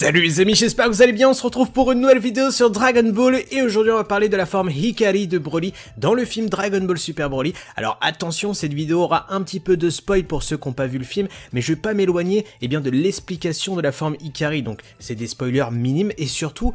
Salut les amis, j'espère que vous allez bien, on se retrouve pour une nouvelle vidéo sur Dragon Ball et aujourd'hui on va parler de la forme Hikari de Broly dans le film Dragon Ball Super Broly. Alors attention, cette vidéo aura un petit peu de spoil pour ceux qui n'ont pas vu le film, mais je vais pas m'éloigner de l'explication de la forme Hikari, donc c'est des spoilers minimes et surtout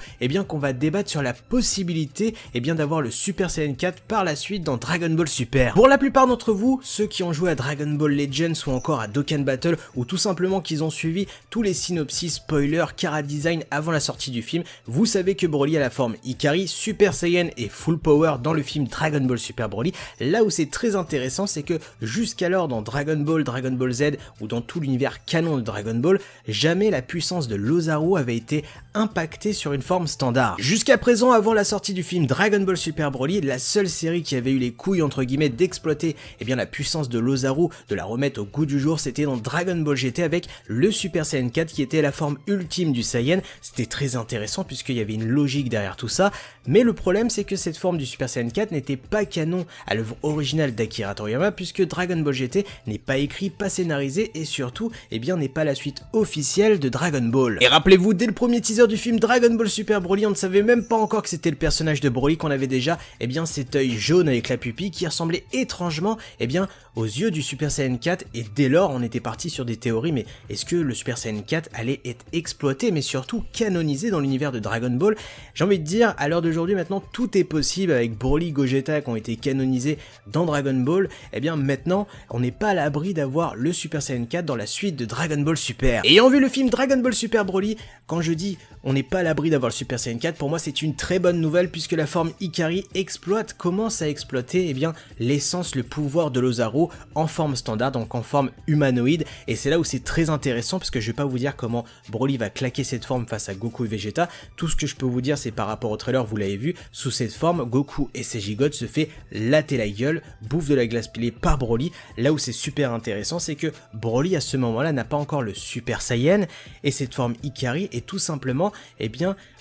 qu'on va débattre sur la possibilité d'avoir le Super Saiyan 4 par la suite dans Dragon Ball Super. Pour la plupart d'entre vous, ceux qui ont joué à Dragon Ball Legends ou encore à Dokkan Battle ou tout simplement qu'ils ont suivi tous les synopsis, spoilers, design avant la sortie du film, vous savez que Broly a la forme Hikari, Super Saiyan et Full Power dans le film Dragon Ball Super Broly. Là où c'est très intéressant, c'est que jusqu'alors dans Dragon Ball, Dragon Ball Z ou dans tout l'univers canon de Dragon Ball, jamais la puissance de l'Ozaru avait été impactée sur une forme standard. Jusqu'à présent, avant la sortie du film Dragon Ball Super Broly, la seule série qui avait eu les couilles entre guillemets d'exploiter la puissance de l'Ozaru, de la remettre au goût du jour, c'était dans Dragon Ball GT avec le Super Saiyan 4 qui était la forme ultime du Saiyan. C'était très intéressant puisqu'il y avait une logique derrière tout ça, mais le problème c'est que cette forme du Super Saiyan 4 n'était pas canon à l'œuvre originale d'Akira Toriyama puisque Dragon Ball GT n'est pas écrit, pas scénarisé et surtout n'est pas la suite officielle de Dragon Ball. Et rappelez-vous, dès le premier teaser du film Dragon Ball Super Broly, on ne savait même pas encore que c'était le personnage de Broly, qu'on avait déjà cet œil jaune avec la pupille qui ressemblait étrangement aux yeux du Super Saiyan 4 et dès lors on était parti sur des théories, mais est-ce que le Super Saiyan 4 allait être exploité mais surtout canonisé dans l'univers de Dragon Ball? J'ai envie de dire, à l'heure d'aujourd'hui maintenant tout est possible avec Broly, Gogeta qui ont été canonisés dans Dragon Ball, maintenant on n'est pas à l'abri d'avoir le Super Saiyan 4 dans la suite de Dragon Ball Super. Ayant vu le film Dragon Ball Super Broly, quand je dis on n'est pas à l'abri d'avoir le Super Saiyan 4, pour moi c'est une très bonne nouvelle puisque la forme Hikari commence à exploiter l'essence, le pouvoir de l'Ozaru en forme standard, donc en forme humanoïde, et c'est là où c'est très intéressant parce que je vais pas vous dire comment Broly va claquer cette forme face à Goku et Vegeta. Tout ce que je peux vous dire c'est par rapport au trailer, vous l'avez vu, sous cette forme Goku et ses gigotes se fait latter la gueule, bouffe de la glace pilée par Broly. Là où c'est super intéressant c'est que Broly à ce moment là n'a pas encore le Super Saiyan et cette forme Hikari est tout simplement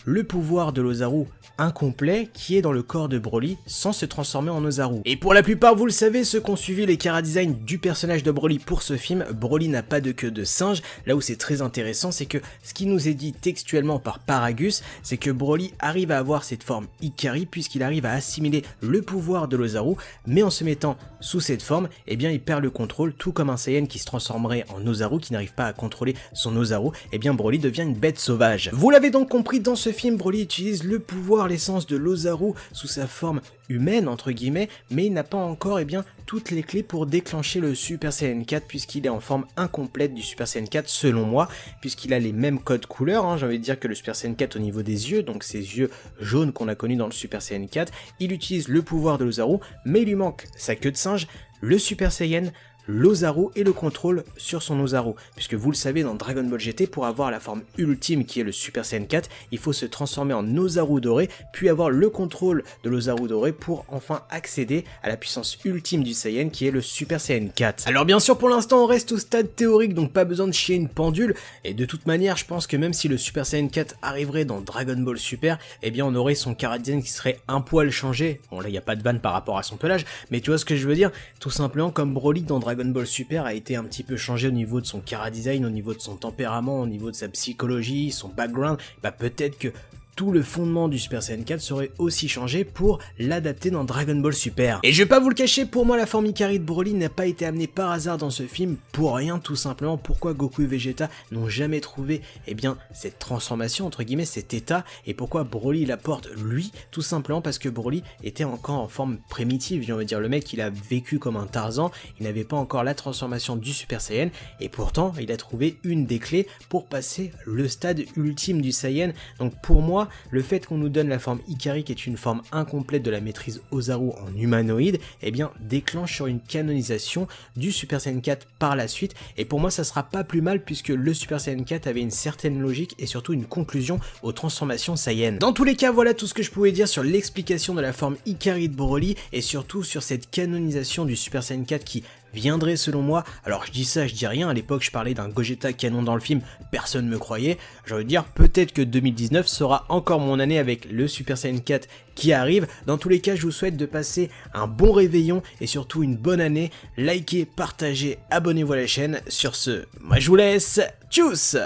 le pouvoir de l'Ozaru incomplet qui est dans le corps de Broly sans se transformer en Ozaru. Et pour la plupart, vous le savez, ceux qui ont suivi les chara-design du personnage de Broly pour ce film, Broly n'a pas de queue de singe. Là où c'est très intéressant, c'est que ce qui nous est dit textuellement par Paragus, c'est que Broly arrive à avoir cette forme Hikari puisqu'il arrive à assimiler le pouvoir de l'Ozaru, mais en se mettant sous cette forme, il perd le contrôle, tout comme un Saiyan qui se transformerait en Ozaru, qui n'arrive pas à contrôler son Ozaru, Broly devient une bête sauvage. Vous l'avez donc compris, dans ce film, Broly utilise le pouvoir, l'essence de l'Ozaru sous sa forme humaine entre guillemets, mais il n'a pas encore toutes les clés pour déclencher le Super Saiyan 4 puisqu'il est en forme incomplète du Super Saiyan 4 selon moi, puisqu'il a les mêmes codes couleurs, j'ai envie de dire que le Super Saiyan 4 au niveau des yeux, donc ces yeux jaunes qu'on a connus dans le Super Saiyan 4, il utilise le pouvoir de l'Ozaru, mais il lui manque sa queue de singe, le Super Saiyan, l'Ozaru et le contrôle sur son Ozaru, puisque vous le savez dans Dragon Ball GT, pour avoir la forme ultime qui est le Super Saiyan 4, il faut se transformer en Ozaru doré, puis avoir le contrôle de l'Ozaru doré pour enfin accéder à la puissance ultime du Saiyan qui est le Super Saiyan 4. Alors bien sûr pour l'instant on reste au stade théorique, donc pas besoin de chier une pendule, et de toute manière je pense que même si le Super Saiyan 4 arriverait dans Dragon Ball Super, on aurait son chara-design qui serait un poil changé. Bon là il n'y a pas de vanne par rapport à son pelage, mais tu vois ce que je veux dire, tout simplement comme Broly dans Dragon Ball Super a été un petit peu changé au niveau de son chara-design, au niveau de son tempérament, au niveau de sa psychologie, son background, peut-être que tout le fondement du Super Saiyan 4 serait aussi changé pour l'adapter dans Dragon Ball Super. Et je vais pas vous le cacher, pour moi la forme Hikari de Broly n'a pas été amenée par hasard dans ce film, pour rien tout simplement. Pourquoi Goku et Vegeta n'ont jamais trouvé cette transformation entre guillemets, cet état, et pourquoi Broly l'apporte lui? Tout simplement parce que Broly était encore en forme primitive, on va dire, le mec il a vécu comme un Tarzan, il n'avait pas encore la transformation du Super Saiyan, et pourtant il a trouvé une des clés pour passer le stade ultime du Saiyan. Donc pour moi, le fait qu'on nous donne la forme Hikari qui est une forme incomplète de la maîtrise Ozaru en humanoïde, déclenche sur une canonisation du Super Saiyan 4 par la suite, et pour moi ça sera pas plus mal puisque le Super Saiyan 4 avait une certaine logique et surtout une conclusion aux transformations Saiyan. Dans tous les cas, voilà tout ce que je pouvais dire sur l'explication de la forme Hikari de Broly et surtout sur cette canonisation du Super Saiyan 4 qui viendrait selon moi. Alors je dis ça, je dis rien, à l'époque je parlais d'un Gogeta canon dans le film, personne me croyait. J'ai envie de dire, peut-être que 2019 sera encore mon année avec le Super Saiyan 4 qui arrive. Dans tous les cas, je vous souhaite de passer un bon réveillon et surtout une bonne année. Likez, partagez, abonnez-vous à la chaîne. Sur ce, moi je vous laisse, tchuss!